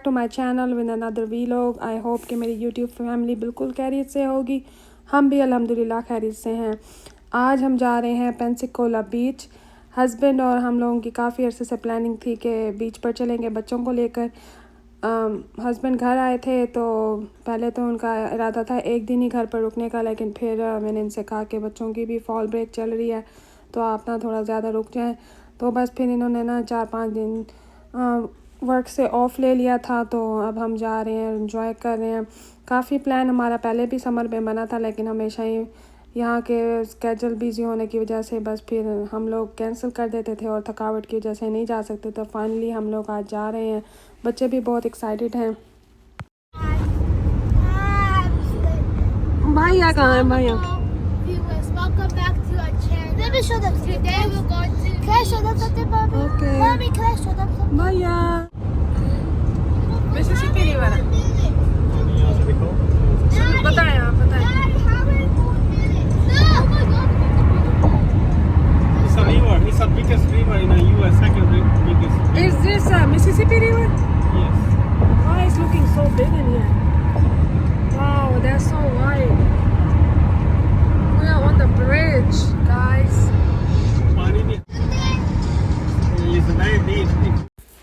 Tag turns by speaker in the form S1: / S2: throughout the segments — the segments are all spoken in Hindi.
S1: To my channel with another vlog. I hope कि मेरी यूट्यूब फैमिली बिल्कुल खैरियत से होगी। हम भी अल्हम्दुलिल्लाह खैरियत से हैं। आज हम जा रहे हैं पेंसिकोला बीच। हस्बैंड और हम लोगों की काफ़ी अरसे से प्लानिंग थी कि बीच पर चलेंगे बच्चों को लेकर। हस्बैंड घर आए थे तो पहले तो उनका इरादा था एक दिन ही घर पर रुकने का, लेकिन फिर मैंने इनसे कहा कि बच्चों की भी फॉल ब्रेक चल रही है तो आप ना थोड़ा ज़्यादा रुक जाएं। तो बस फिर इन्होंने ना 4-5 दिन वर्क से ऑफ़ ले लिया था, तो अब हम जा रहे हैं, एंजॉय कर रहे हैं। काफ़ी प्लान हमारा पहले भी समर में बना था, लेकिन हमेशा ही यहाँ के स्केजूल बिज़ी होने की वजह से बस फिर हम लोग कैंसिल कर देते थे और थकावट की वजह से नहीं जा सकते। तो फाइनली हम लोग आज जा रहे हैं। बच्चे भी बहुत एक्साइटेड हैं। भैया कहाँ है भैया?
S2: Let me show them something. Today we're going to. Can I show them something, Mommy?
S1: Okay.
S2: Mommy, can I show them something?
S1: भैया मिसिसिपी रिवर बताएं आप बताएं।
S2: Dad, how many more minutes? No! Oh my God!
S3: It's a river. It's the biggest river in the U.S. Second biggest.
S1: Is this Mississippi River?
S3: Yes.
S1: Why it's looking so big in here? Wow, that's so wide. We are on the bridge, guys.
S3: पानी भी is very deep.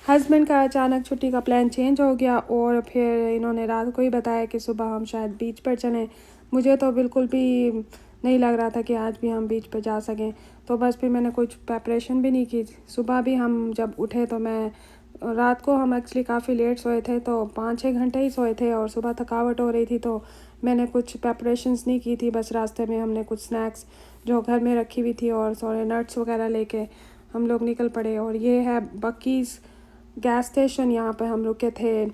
S1: हस्बैंड का अचानक छुट्टी का प्लान चेंज हो गया और फिर इन्होंने रात को ही बताया कि सुबह हम शायद बीच पर चलें। मुझे तो बिल्कुल भी नहीं लग रहा था कि आज भी हम बीच पर जा सकें, तो बस फिर मैंने कुछ प्रेपरेशन भी नहीं की। सुबह भी हम जब उठे तो मैं रात को हम एक्चुअली काफ़ी लेट सोए थे, तो 5-6 घंटे ही सोए थे और सुबह थकावट हो रही थी, तो मैंने कुछ प्रेपरेशंस नहीं की थी। बस रास्ते में हमने कुछ स्नैक्स जो घर में रखी हुई थी और थोड़े नट्स वगैरह लेके हम लोग निकल पड़े। और ये है बकीज़ गैस स्टेशन। यहाँ पे हम रुके थे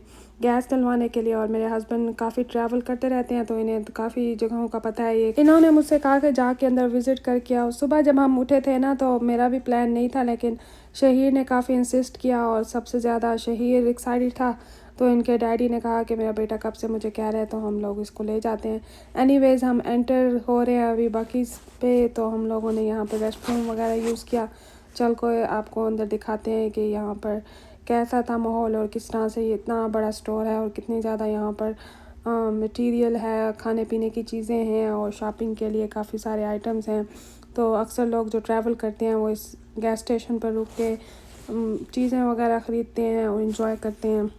S1: गैस डलवाने के लिए, और मेरे हस्बैंड काफ़ी ट्रैवल करते रहते हैं तो इन्हें काफ़ी जगहों का पता है। ये इन्होंने मुझसे कहा कि जाके अंदर विज़िट करके आओ। सुबह जब हम उठे थे ना तो मेरा भी प्लान नहीं था, लेकिन शहीर ने काफ़ी इंसिस्ट किया और सबसे ज़्यादा शहीर एक्साइटेड था, तो इनके डैडी ने कहा कि मेरा बेटा कब से मुझे कह रहा है तो हम लोग इसको ले जाते हैं। एनीवेज़ हम एंटर हो रहे हैं अभी बकीज़ पे, तो हम लोगों ने यहाँ पर रेस्ट रूम वगैरह यूज़ किया। चल को आपको अंदर दिखाते हैं कि यहाँ पर कैसा था माहौल और किस तरह से ये इतना बड़ा स्टोर है और कितनी ज़्यादा यहाँ पर मटेरियल है, खाने पीने की चीज़ें हैं और शॉपिंग के लिए काफ़ी सारे आइटम्स हैं। तो अक्सर लोग जो ट्रैवल करते हैं वो इस गैस स्टेशन पर रुक के चीज़ें वगैरह ख़रीदते हैं और इन्जॉय करते हैं।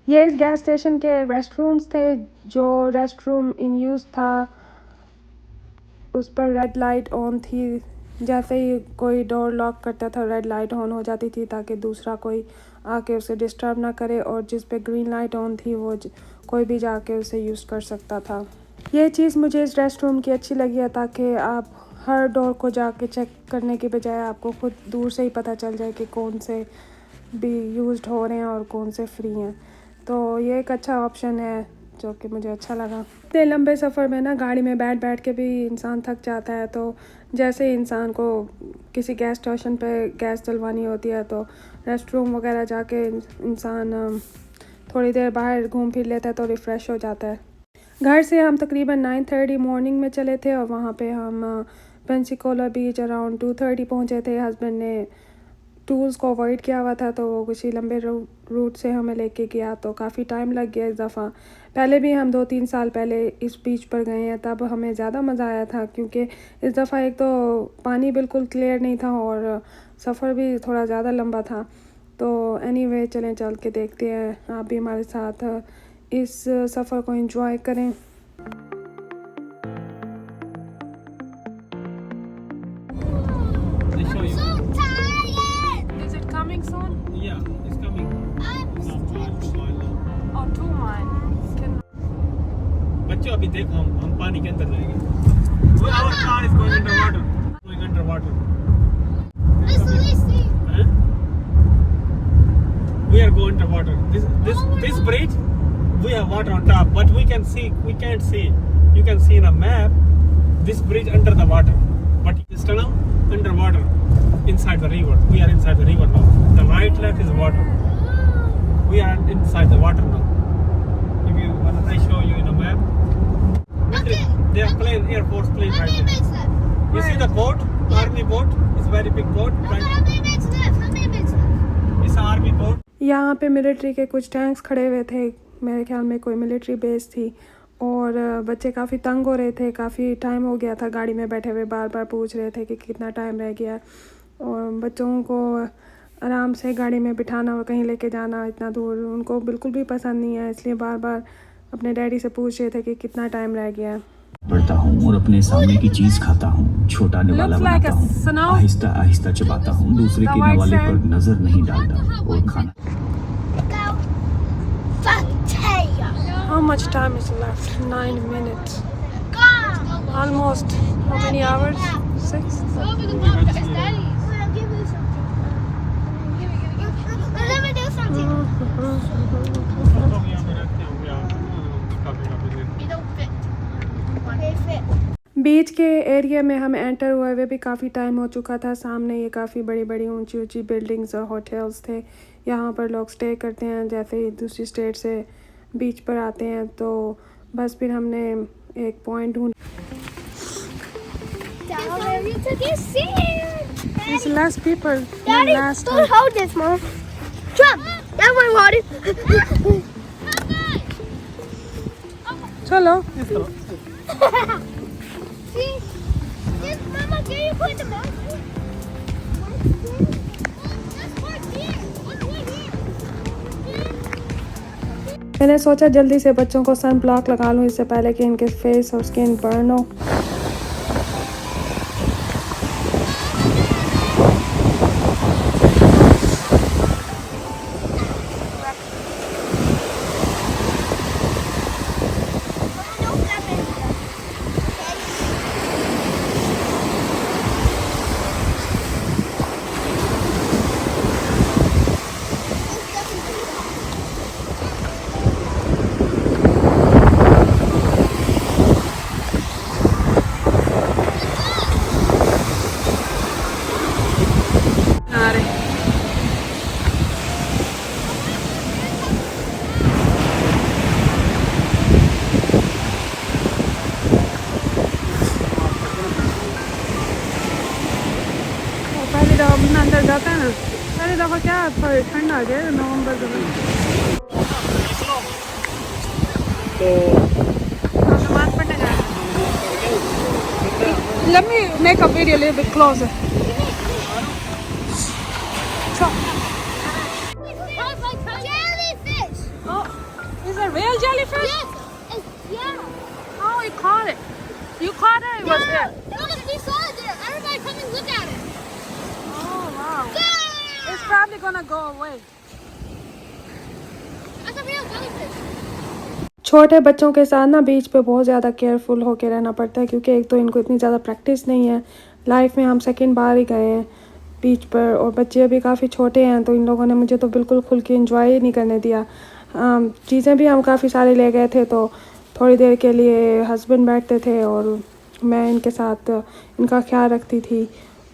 S1: ये इस गैस स्टेशन के रेस्ट रूम्स थे। जो रेस्ट रूम इन यूज़ था उस पर रेड लाइट ऑन थी। जैसे ही कोई डोर लॉक करता था रेड लाइट ऑन हो जाती थी ताकि दूसरा कोई आके उसे डिस्टर्ब ना करे, और जिस पे ग्रीन लाइट ऑन थी वो कोई भी जाके उसे यूज़ कर सकता था। ये चीज़ मुझे इस रेस्ट रूम की अच्छी लगी है ताकि आप हर डोर को जाके चेक करने के बजाय आपको खुद दूर से ही पता चल जाए कि कौन से भी यूज्ड हो रहे हैं और कौन से फ्री हैं। तो ये एक अच्छा ऑप्शन है जो कि मुझे अच्छा लगा। इतने लंबे सफ़र में ना गाड़ी में बैठ बैठ के भी इंसान थक जाता है, तो जैसे इंसान को किसी गैस स्टेशन पे गैस डलवानी होती है तो रेस्ट रूम वगैरह जाके इंसान थोड़ी देर बाहर घूम फिर लेता है तो रिफ़्रेश हो जाता है। घर से हम तकरीबन 9:30 मॉर्निंग में चले थे और वहाँ पे हम पेंसिकोला बीच अराउंड 2:30 पहुँचे थे। हस्बैंड ने टूल्स को अवॉइड किया हुआ था, तो वो किसी लंबे रूट से हमें लेके गया, तो काफ़ी टाइम लग गया इस दफ़ा। पहले भी हम 2-3 साल पहले इस बीच पर गए हैं, तब हमें ज़्यादा मज़ा आया था, क्योंकि इस दफ़ा एक तो पानी बिल्कुल क्लियर नहीं था और सफ़र भी थोड़ा ज़्यादा लंबा था। तो एनीवे चलें चल के देखते हैं, आप भी हमारे साथ इस सफ़र को एंजॉय करें।
S3: They show you.
S2: So tired.
S1: Is it coming soon?
S3: Yeah, it's coming.
S2: I'm
S1: Or 2 mile?
S3: बच्चों अभी देखो हम पानी के अंदर जाएंगे. Our car is going underwater. Going underwater.
S2: Listen.
S3: Huh? We are going underwater. This bridge, we have water on top, but we can't see. You can see in a map this bridge under the water, but this tunnel underwater, inside the river. We are inside the river now. The right, left is water. We are inside the water now. If you want, I show you in a map.
S2: Okay.
S3: They are plane, Air Force plane
S2: How
S3: right
S2: many
S3: there.
S2: minutes left?
S3: You see the boat, army boat. It's very big boat.
S2: How
S3: Right?
S2: many minutes left? How many minutes left?
S3: It's an army boat.
S1: यहाँ पे मिलिट्री के कुछ टैंक्स खड़े हुए थे, मेरे ख्याल में कोई मिलिट्री बेस थी, और बच्चे काफ़ी तंग हो रहे थे, काफ़ी टाइम हो गया था गाड़ी में बैठे हुए, बार बार पूछ रहे थे कि कितना टाइम रह गया, और बच्चों को आराम से गाड़ी में बिठाना और कहीं लेके जाना इतना दूर उनको बिल्कुल भी पसंद नहीं है, इसलिए बार बार अपने डैडी से पूछ रहे थे कि कितना टाइम रह गया।
S4: पढ़ता हूँ और अपने सामने की चीज खाता हूँ, छोटा निवाला
S1: Looks like
S4: बनाता
S1: a
S4: हूँ,
S1: snow.
S4: आहिस्ता आहिस्ता चबाता हूँ, दूसरे
S1: The
S4: के
S1: white
S4: निवाले पर
S1: sand.
S4: नजर नहीं डालता और खाना।
S2: Go. Potato.
S1: How much time is left? 9 minutes.
S2: Go.
S1: Almost. How many hours? 6?
S2: Let me do something. You don't fit.
S1: बीच के एरिया में हम एंटर हुए हुए भी काफ़ी टाइम हो चुका था। सामने ये काफ़ी बड़ी बड़ी ऊंची ऊंची बिल्डिंग्स और होटल्स थे, यहाँ पर लोग स्टे करते हैं जैसे ही दूसरी स्टेट से बीच पर आते हैं। तो बस फिर हमने एक पॉइंट ढूंढ।
S2: You took your seat.
S1: There's less people than
S2: Daddy,
S1: last
S2: don't
S1: time.
S2: hold this, Mom. Jump. That one hold it.
S1: चलो
S2: See? This, Mama, can you put the milk?
S1: मैंने सोचा जल्दी से बच्चों को सन ब्लॉक लगा लूँ इससे पहले कि इनके फेस और स्किन बर्न हो। पहली दफ़ा अपना अंदर जाता है ना, पहली दफ़ा क्या ठंड आ जाए नवंबर में। तो नमाज पढ़ने जा रहे हैं। Let me make a video a little bit closer.
S2: Jellyfish.
S1: Oh, is it real jellyfish?
S2: Yes. Yeah.
S1: Oh, you caught it. You caught it. It was there.
S2: Look, we saw it there. Everybody come and look at it.
S1: Oh wow.
S2: Yeah.
S1: It's probably gonna go away.
S2: That's a real jellyfish.
S1: छोटे बच्चों के साथ ना बीच पे बहुत ज़्यादा केयरफुल होके रहना पड़ता है, क्योंकि एक तो इनको इतनी ज़्यादा प्रैक्टिस नहीं है। लाइफ में हम सेकंड बार ही गए हैं बीच पर, और बच्चे अभी काफ़ी छोटे हैं, तो इन लोगों ने मुझे तो बिल्कुल खुल के एंजॉय ही नहीं करने दिया। चीज़ें भी हम काफ़ी सारे ले गए थे, तो थोड़ी देर के लिए हस्बैंड बैठते थे और मैं इनके साथ इनका ख्याल रखती थी।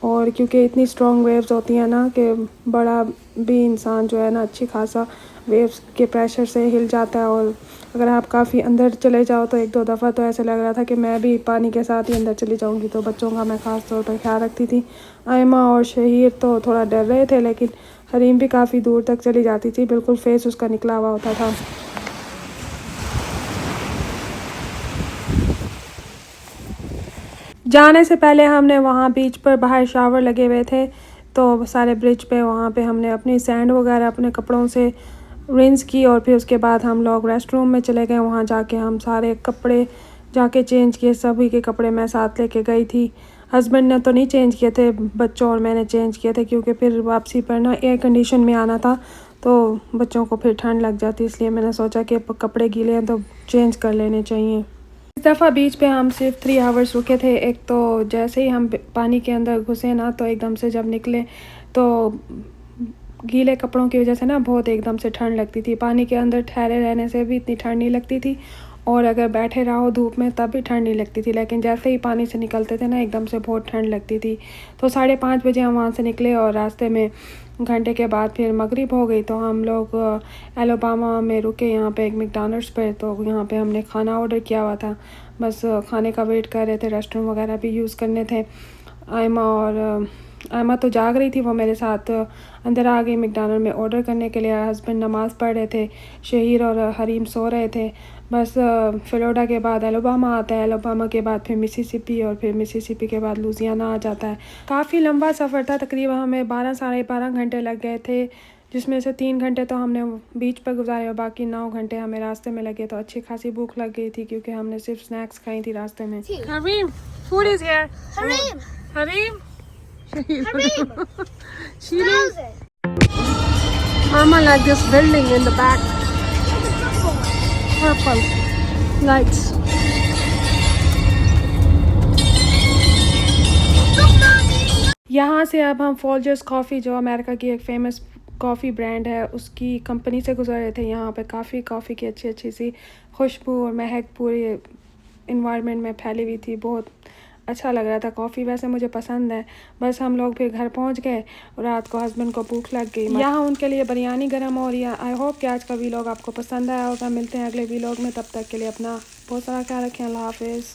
S1: और क्योंकि इतनी स्ट्रॉन्ग वेव्स होती हैं ना कि बड़ा भी इंसान जो है ना अच्छी खासा वेव्स के प्रेशर से हिल जाता है और अगर आप काफ़ी अंदर चले जाओ तो एक दो दफ़ा तो ऐसे लग रहा था कि मैं भी पानी के साथ ही अंदर चली जाऊंगी। तो बच्चों का मैं ख़ास तौर पर ख्याल रखती थी। आयमा और शहीर तो थोड़ा डर रहे थे, लेकिन हरीम भी काफ़ी दूर तक चली जाती थी, बिल्कुल फेस उसका निकला हुआ होता था। जाने से पहले हमने वहाँ बीच पर बाहर शावर लगे हुए थे, तो सारे ब्रिज पे वहाँ पे हमने अपनी सैंड वगैरह अपने कपड़ों से रिंस की और फिर उसके बाद हम लोग रेस्ट रूम में चले गए। वहाँ जाके हम सारे कपड़े जाके चेंज किए, सभी के कपड़े मैं साथ लेके गई थी। हस्बैंड ने तो नहीं चेंज किए थे, बच्चों और मैंने चेंज किए थे, क्योंकि फिर वापसी पर ना एयर कंडीशन में आना था तो बच्चों को फिर ठंड लग जाती, इसलिए मैंने सोचा कि कपड़े गीले हैं तो चेंज कर लेने चाहिए। इस दफ़ा बीच पे हम सिर्फ 3 आवर्स रुके थे। एक तो जैसे ही हम पानी के अंदर घुसे ना, तो एकदम से जब निकले तो गीले कपड़ों की वजह से ना बहुत एकदम से ठंड लगती थी। पानी के अंदर ठहरे रहने से भी इतनी ठंड नहीं लगती थी, और अगर बैठे रहो धूप में तब भी ठंड नहीं लगती थी, लेकिन जैसे ही पानी से निकलते थे ना एकदम से बहुत ठंड लगती थी। तो 5:30 बजे हम वहाँ से निकले और रास्ते में घंटे के बाद फिर मगरिब हो गई। तो हम लोग एलोबामा में रुके, यहाँ पे एक मैकडॉनल्ड्स पे। तो यहाँ पे हमने खाना ऑर्डर किया हुआ था, बस खाने का वेट कर रहे थे, रेस्टोरेंट वगैरह भी यूज़ करने थे। आयमा तो जाग रही थी, वो मेरे साथ अंदर आ गई मैकडॉनल्ड में ऑर्डर करने के लिए। हस्बैंड नमाज़ पढ़ रहे थे, शहीर और हरीम सो रहे थे। बस फ्लोरिडा के बाद एलोबामा आता है, एलोबामा के बाद फिर मिसिसिपी, और फिर मिसिसिपी के बाद लुजियाना आ जाता है। काफ़ी लंबा सफ़र था, तकरीबन हमें 12 साढ़े 12 घंटे लग गए थे, जिसमें से 3 घंटे तो हमने बीच पर गुजारे और बाकी 9 घंटे हमें रास्ते में लगे। तो अच्छी खासी भूख लग गई थी, क्योंकि हमने सिर्फ स्नैक्स खाई थी रास्ते में। Hareem, food is here.
S2: Hareem!
S1: Hareem,
S2: Hareem!
S1: Shiri,
S2: Smells it.
S1: Mama like this building in the back, purple lights. यहाँ से अब हम फोल्जर्स कॉफ़ी, जो अमेरिका की एक फ़ेमस कॉफ़ी ब्रांड है, उसकी कंपनी से गुजर रहे थे। यहाँ पे काफ़ी कॉफ़ी की अच्छी अच्छी सी खुशबू और महक पूरी इन्वायरमेंट में फैली हुई थी। बहुत अच्छा लग रहा था। कॉफ़ी वैसे मुझे पसंद है। बस हम लोग फिर घर पहुँच गए और रात को हस्बैंड को भूख लग गई। यहाँ उनके लिए बिरयानी गर्म हो रही है। आई होप कि आज का वीलॉग आपको पसंद आया होगा। मिलते हैं अगले वीलॉग में, तब तक के लिए अपना बहुत सारा ख्याल रखें। अल्लाह हाफिज़।